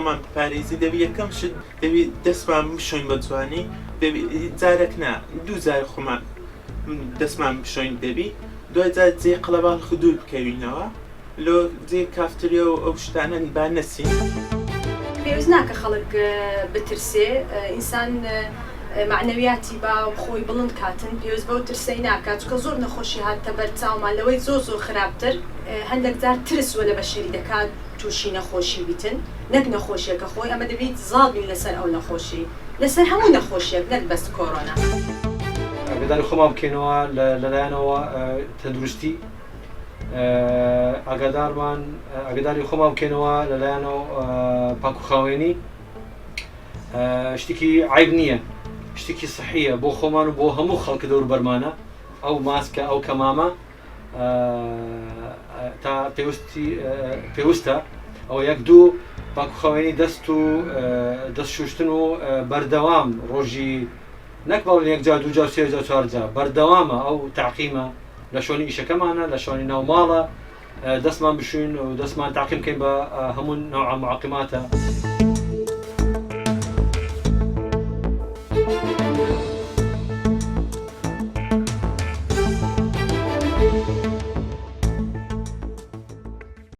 خۆمان بپارێزی دەبی یەکەم شت دەبی دەستمان بشۆین بە جوانی دەبی جارێک نا دوو جار خۆمان دەستمان بشۆین دەبی دوای جار جێ قەڵەباڵ خودوو بکەوینەوە لۆ جێ کافتریا و ئەو شتانە با نەسین. پێویست ناکە خەڵک بترسێ ئینسان معنەویاتی با خۆی بڵند کاتن پێویست بەو ترسەی ناکات چکە زۆر نەخۆشی هاتە بەر چاومان لەوەی زۆر خراپتر هەندێک جار ترس وە لە بەشەری دەکات تووشی نەخۆشی بیتن نەک نەخۆشیەکە خۆی ئەمە دەبێت زاڵ بین لەسەر ئەو نەخۆشی لەسەر هەموو نەخۆشیەک نەک بەس کۆڕۆنا. ئاگاداری خۆمان بکەینەوە لەلایەنەوە تەندروستی ئاگاداری خۆمان بکەینەوە لەلایەنەوە پاکوخاوێنی شتێکی عیب نییە شتێکی صحیە بۆ خۆمان و بۆ هەموو خەڵکە دەور بەرمانە ئەو ماسکە ئەو کەمامە تا پێویستە ئەو یەک دوو پاکوخاوێنی دەست شوشتن و بەردەوام ڕۆژی نەک بەڵێن یەک جار دوو جار سێ جار چوار جار بەردەوامە ئەو تاقیمە لە شوێنی ئیشەکەمانە لە شوێنی ناوماڵە دەستمان بشوین و دەستمان تاقیم بکەین بە هەموو نوع معاقماتە.